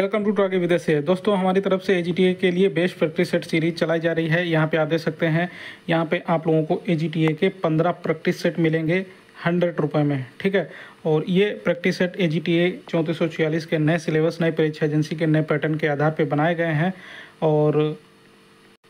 Welcome to talk विदेश से। दोस्तों, हमारी तरफ से एजीटीए के लिए बेस्ट प्रैक्टिस सेट सीरीज चलाई जा रही है। यहाँ पे आप देख सकते हैं, यहाँ पे आप लोगों को एजीटीए के 15 प्रैक्टिस सेट मिलेंगे 100 रुपये में, ठीक है। और ये प्रैक्टिस सेट एजीटीए 3446 के नए सिलेबस, नई परीक्षा एजेंसी के नए पैटर्न के आधार पर बनाए गए हैं। और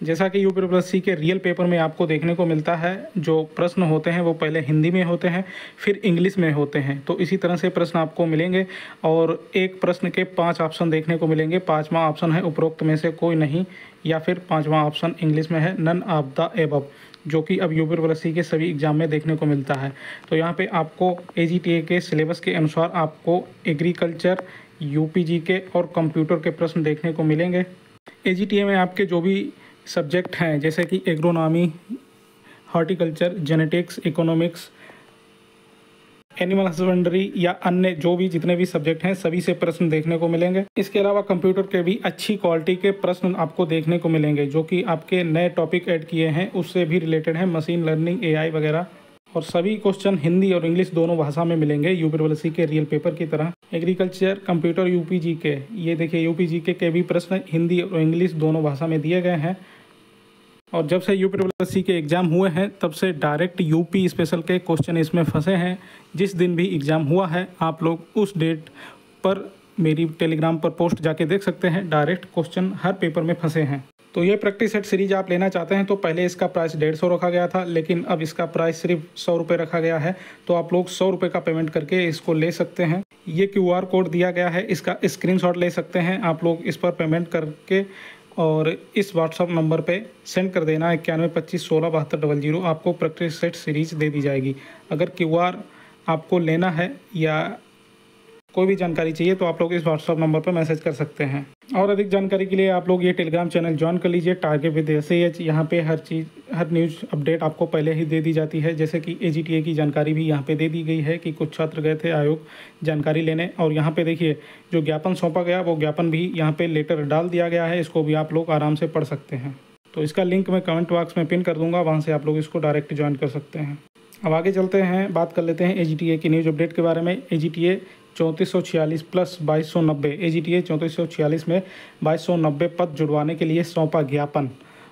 जैसा कि यूपीपीएससी के रियल पेपर में आपको देखने को मिलता है, जो प्रश्न होते हैं वो पहले हिंदी में होते हैं, फिर इंग्लिश में होते हैं। तो इसी तरह से प्रश्न आपको मिलेंगे और एक प्रश्न के 5 ऑप्शन देखने को मिलेंगे। 5वां ऑप्शन है उपरोक्त में से कोई नहीं, या फिर 5वां ऑप्शन इंग्लिश में है नन ऑफ द एबव, जो कि अब यूपीपीएससी के सभी एग्जाम में देखने को मिलता है। तो यहाँ पे आपको एजीटीए के सिलेबस के अनुसार आपको एग्रीकल्चर, यूपीजीके और कंप्यूटर के प्रश्न देखने को मिलेंगे। एजीटीए में आपके जो भी सब्जेक्ट हैं, जैसे कि agronomy, horticulture, genetics, economics, animal husbandry या अन्य जो भी जितने भी सब्जेक्ट हैं, सभी से प्रश्न देखने को मिलेंगे। इसके अलावा कंप्यूटर के भी अच्छी क्वालिटी के प्रश्न आपको देखने को मिलेंगे, जो कि आपके नए टॉपिक ऐड किए हैं उससे भी रिलेटेड हैं, मशीन लर्निंग, एआई वगैरह। और सभी क्वेश्चन हिंदी और इंग्लिश दोनों भाषा में मिलेंगे, यूपीपीएससी के रियल पेपर की तरह। एग्रीकल्चर, कंप्यूटर, यूपीजीके, ये देखिए यूपीजीके के भी प्रश्न हिंदी और इंग्लिश दोनों भाषा में दिए गए हैं। और जब से यूपीपीएससी के एग्ज़ाम हुए हैं, तब से डायरेक्ट यूपी स्पेशल के क्वेश्चन इसमें फंसे हैं। जिस दिन भी एग्ज़ाम हुआ है, आप लोग उस डेट पर मेरी टेलीग्राम पर पोस्ट जाके देख सकते हैं, डायरेक्ट क्वेश्चन हर पेपर में फंसे हैं। तो ये प्रैक्टिस सेट सीरीज आप लेना चाहते हैं तो पहले इसका प्राइस 150 रखा गया था, लेकिन अब इसका प्राइस सिर्फ 100 रुपये रखा गया है। तो आप लोग 100 रुपये का पेमेंट करके इसको ले सकते हैं। ये QR कोड दिया गया है, इसका स्क्रीनशॉट ले सकते हैं आप लोग। इस पर पेमेंट करके और इस व्हाट्सअप नंबर पे सेंड कर देना 9125167200, आपको प्रैक्टिस सेट सीरीज दे दी जाएगी। अगर QR आपको लेना है या कोई भी जानकारी चाहिए तो आप लोग इस व्हाट्सअप नंबर पर मैसेज कर सकते हैं। और अधिक जानकारी के लिए आप लोग ये टेलीग्राम चैनल ज्वाइन कर लीजिए, टारगेट विद SAH। यहाँ पे हर न्यूज़ अपडेट आपको पहले ही दे दी जाती है। जैसे कि एजीटीए की जानकारी भी यहाँ पे दे दी गई है कि कुछ छात्र गए थे आयोग जानकारी लेने, और यहाँ पे देखिए जो ज्ञापन सौंपा गया वो ज्ञापन भी यहाँ पे लेटर डाल दिया गया है। इसको भी आप लोग आराम से पढ़ सकते हैं। तो इसका लिंक मैं कमेंट बॉक्स में पिन कर दूँगा, वहाँ से आप लोग इसको डायरेक्ट ज्वाइन कर सकते हैं। अब आगे चलते हैं, बात कर लेते हैं एजीटीए की न्यूज़ अपडेट के बारे में। एजीटीए 3446 प्लस 2290, एजीटीए 3446 में 2290 पद जुड़वाने के लिए सौंपा ज्ञापन,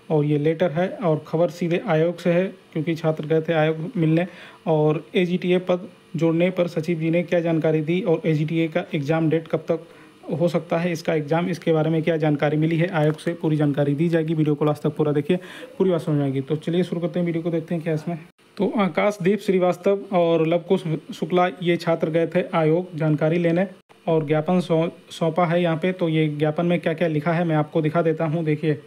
और ये लेटर है। और खबर सीधे आयोग से है, क्योंकि छात्र गए थे आयोग मिलने। और एजीटीए पद जोड़ने पर सचिव जी ने क्या जानकारी दी, और एजीटीए का एग्ज़ाम डेट कब तक हो सकता है इसका एग्ज़ाम, इसके बारे में क्या जानकारी मिली है आयोग से, पूरी जानकारी दी जाएगी। वीडियो को लास्ट तक पूरा देखिए, पूरी बात समझ आएगी। तो चलिए शुरू करते हैं, वीडियो को देखते हैं क्या इसमें। तो आकाशदीप श्रीवास्तव और लवकुश शुक्ला ये छात्र गए थे आयोग जानकारी लेने, और ज्ञापन सौंपा है यहाँ पे। तो ये ज्ञापन में क्या क्या लिखा है मैं आपको दिखा देता हूँ। देखिए,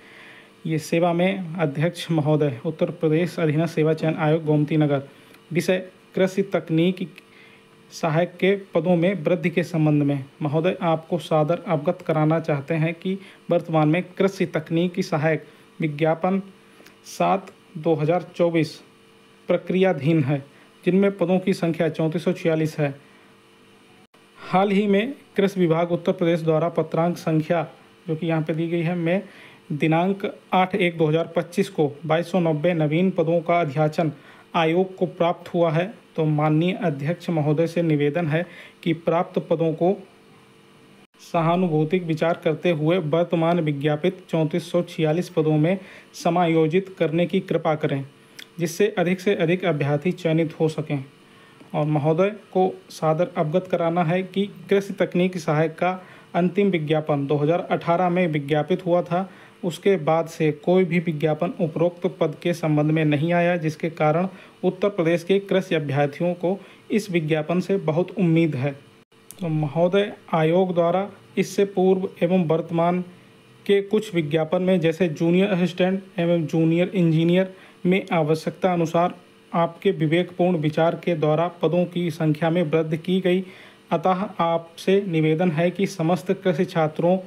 ये सेवा में अध्यक्ष महोदय, उत्तर प्रदेश अधीनस्थ सेवा चयन आयोग, गोमती नगर। विषय कृषि तकनीक सहायक के पदों में वृद्धि के संबंध में महोदय आपको सादर अवगत कराना चाहते हैं कि वर्तमान में कृषि तकनीकी सहायक विज्ञापन 7/2024 प्रक्रियाधीन है, जिनमें पदों की संख्या 3446 है। हाल ही में कृषि विभाग उत्तर प्रदेश द्वारा पत्रांक संख्या, जो कि यहाँ पे दी गई है, में दिनांक 8/1/2025 को 2290 नवीन पदों का अध्याचन आयोग को प्राप्त हुआ है। तो माननीय अध्यक्ष महोदय से निवेदन है कि प्राप्त पदों को सहानुभूतिक विचार करते हुए वर्तमान विज्ञापित 3446 पदों में समायोजित करने की कृपा करें, जिससे अधिक से अधिक अभ्यर्थी चयनित हो सकें। और महोदय को सादर अवगत कराना है कि कृषि तकनीकी सहायक का अंतिम विज्ञापन 2018 में विज्ञापित हुआ था। उसके बाद से कोई भी विज्ञापन उपरोक्त पद के संबंध में नहीं आया, जिसके कारण उत्तर प्रदेश के कृषि अभ्यर्थियों को इस विज्ञापन से बहुत उम्मीद है। तो महोदय, आयोग द्वारा इससे पूर्व एवं वर्तमान के कुछ विज्ञापन में, जैसे जूनियर असिस्टेंट एवं जूनियर इंजीनियर में आवश्यकता अनुसार आपके विवेकपूर्ण विचार के द्वारा पदों की संख्या में वृद्धि की गई। अतः आपसे निवेदन है कि समस्त कृषि छात्रों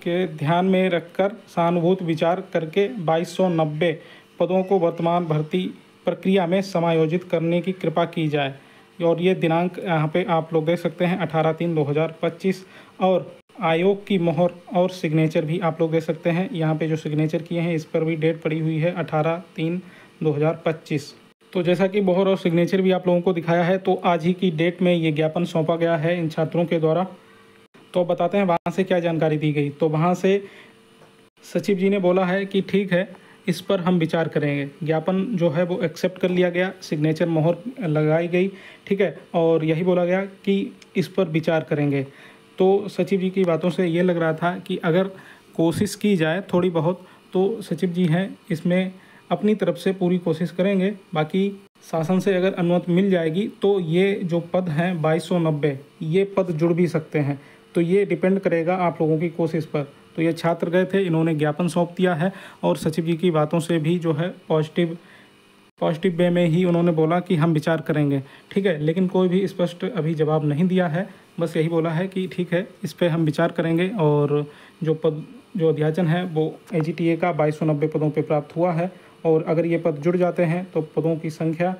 के ध्यान में रखकर सहानुभूत विचार करके 2290 पदों को वर्तमान भर्ती प्रक्रिया में समायोजित करने की कृपा की जाए। और ये दिनांक यहाँ पे आप लोग देख सकते हैं 18/3/2025, और आयोग की मोहर और सिग्नेचर भी आप लोग देख सकते हैं। यहाँ पे जो सिग्नेचर किए हैं इस पर भी डेट पड़ी हुई है 18/3/2025। तो जैसा कि मोहर और सिग्नेचर भी आप लोगों को दिखाया है, तो आज ही की डेट में ये ज्ञापन सौंपा गया है इन छात्रों के द्वारा। तो बताते हैं वहाँ से क्या जानकारी दी गई। तो वहाँ से सचिव जी ने बोला है कि ठीक है, इस पर हम विचार करेंगे। ज्ञापन जो है वो एक्सेप्ट कर लिया गया, सिग्नेचर मोहर लगाई गई, ठीक है, और यही बोला गया कि इस पर विचार करेंगे। तो सचिव जी की बातों से ये लग रहा था कि अगर कोशिश की जाए थोड़ी बहुत, तो सचिव जी हैं इसमें अपनी तरफ से पूरी कोशिश करेंगे। बाकी शासन से अगर अनुमति मिल जाएगी तो ये जो पद हैं 2290, ये पद जुड़ भी सकते हैं। तो ये डिपेंड करेगा आप लोगों की कोशिश पर। तो ये छात्र गए थे, इन्होंने ज्ञापन सौंप दिया है और सचिव जी की बातों से भी जो है पॉजिटिव वे में ही उन्होंने बोला कि हम विचार करेंगे, ठीक है। लेकिन कोई भी स्पष्ट अभी जवाब नहीं दिया है, बस यही बोला है कि ठीक है, इस पर हम विचार करेंगे। और जो अध्याचन है वो AGTA का 2290 पदों पे प्राप्त हुआ है। और अगर ये पद जुड़ जाते हैं तो पदों की संख्या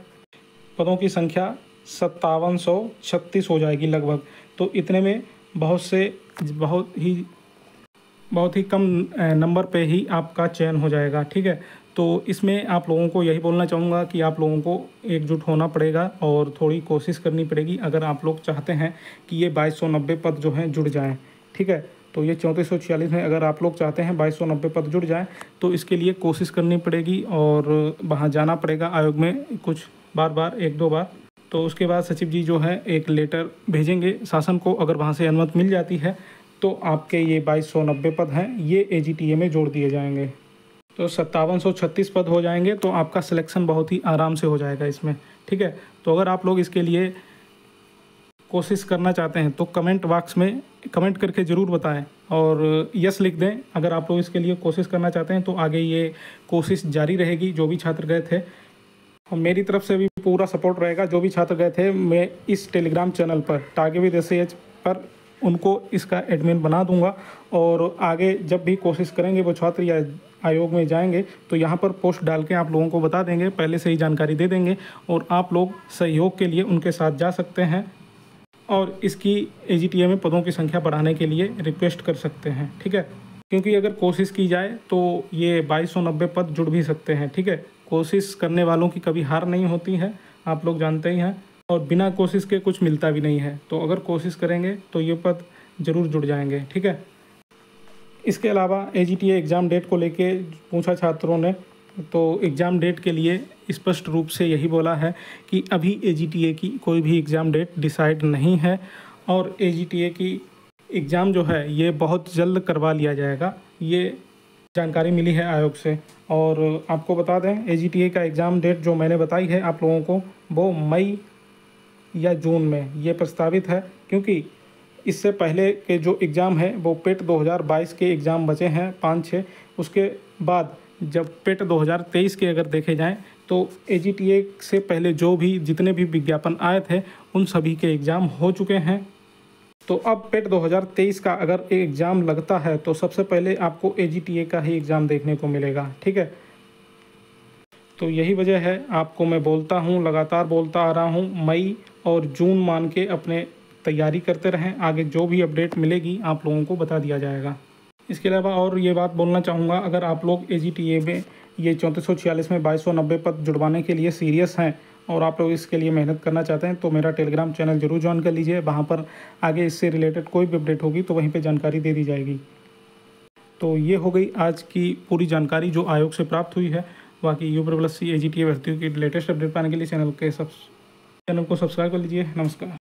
5736 हो जाएगी लगभग। तो इतने में बहुत ही कम नंबर पे ही आपका चयन हो जाएगा, ठीक है। तो इसमें आप लोगों को यही बोलना चाहूँगा कि आप लोगों को एकजुट होना पड़ेगा और थोड़ी कोशिश करनी पड़ेगी अगर आप लोग चाहते हैं कि ये 2290 पद जो हैं जुड़ जाएं, ठीक है। तो ये 3446 में अगर आप लोग चाहते हैं 2290 पद जुड़ जाएं तो इसके लिए कोशिश करनी पड़ेगी और वहाँ जाना पड़ेगा आयोग में कुछ बार 1-2 बार। तो उसके बाद सचिव जी जो है एक लेटर भेजेंगे शासन को। अगर वहाँ से अनुमति मिल जाती है तो आपके ये 2290 पद हैं ये AGTA में जोड़ दिए जाएंगे। तो 5736 पद हो जाएंगे तो आपका सिलेक्शन बहुत ही आराम से हो जाएगा इसमें, ठीक है। तो अगर आप लोग इसके लिए कोशिश करना चाहते हैं तो कमेंट बॉक्स में कमेंट करके ज़रूर बताएं और यस लिख दें। अगर आप लोग इसके लिए कोशिश करना चाहते हैं तो आगे ये कोशिश जारी रहेगी। जो भी छात्र गए थे, और मेरी तरफ से भी पूरा सपोर्ट रहेगा। जो भी छात्र गए थे, मैं इस टेलीग्राम चैनल पर टागे विद SH पर उनको इसका एडमिन बना दूंगा। और आगे जब भी कोशिश करेंगे वो छात्र या आयोग में जाएंगे तो यहाँ पर पोस्ट डाल के आप लोगों को बता देंगे, पहले से ही जानकारी दे देंगे और आप लोग सहयोग के लिए उनके साथ जा सकते हैं और इसकी AGTA में पदों की संख्या बढ़ाने के लिए रिक्वेस्ट कर सकते हैं, ठीक है। क्योंकि अगर कोशिश की जाए तो ये 2290 पद जुड़ भी सकते हैं, ठीक है। कोशिश करने वालों की कभी हार नहीं होती है, आप लोग जानते ही हैं, और बिना कोशिश के कुछ मिलता भी नहीं है। तो अगर कोशिश करेंगे तो ये पद ज़रूर जुड़ जाएंगे, ठीक है। इसके अलावा AGTA एग्ज़ाम डेट को लेके पूछा छात्रों ने, तो एग्ज़ाम डेट के लिए स्पष्ट रूप से यही बोला है कि अभी AGTA की कोई भी एग्ज़ाम डेट डिसाइड नहीं है और AGTA की एग्ज़ाम जो है ये बहुत जल्द करवा लिया जाएगा। ये जानकारी मिली है आयोग से। और आपको बता दें AGTA का एग्ज़ाम डेट जो मैंने बताई है आप लोगों को, वो मई या जून में ये प्रस्तावित है। क्योंकि इससे पहले के जो एग्ज़ाम है वो पेट 2022 के एग्ज़ाम बचे हैं 5-6। उसके बाद जब पेट 2023 के अगर देखे जाएं तो AGTA से पहले जो भी जितने भी विज्ञापन आए थे उन सभी के एग्ज़ाम हो चुके हैं। तो अब पेट 2023 का अगर एग्ज़ाम लगता है तो सबसे पहले आपको AGTA का ही एग्ज़ाम देखने को मिलेगा, ठीक है। तो यही वजह है, आपको मैं बोलता हूँ, लगातार बोलता आ रहा हूँ, मई और जून मान के अपने तैयारी करते रहें। आगे जो भी अपडेट मिलेगी आप लोगों को बता दिया जाएगा। इसके अलावा और ये बात बोलना चाहूँगा, अगर आप लोग AGTA में ये 3446 में 2290 पद जुड़वाने के लिए सीरियस हैं और आप लोग इसके लिए मेहनत करना चाहते हैं तो मेरा टेलीग्राम चैनल ज़रूर ज्वाइन कर लीजिए। वहाँ पर आगे इससे रिलेटेड कोई भी अपडेट होगी तो वहीं पे जानकारी दे दी जाएगी। तो ये हो गई आज की पूरी जानकारी जो आयोग से प्राप्त हुई है। बाकी UPSC AGTA भर्तियों की लेटेस्ट अपडेट पाने के लिए चैनल को सब्सक्राइब कर लीजिए। नमस्कार।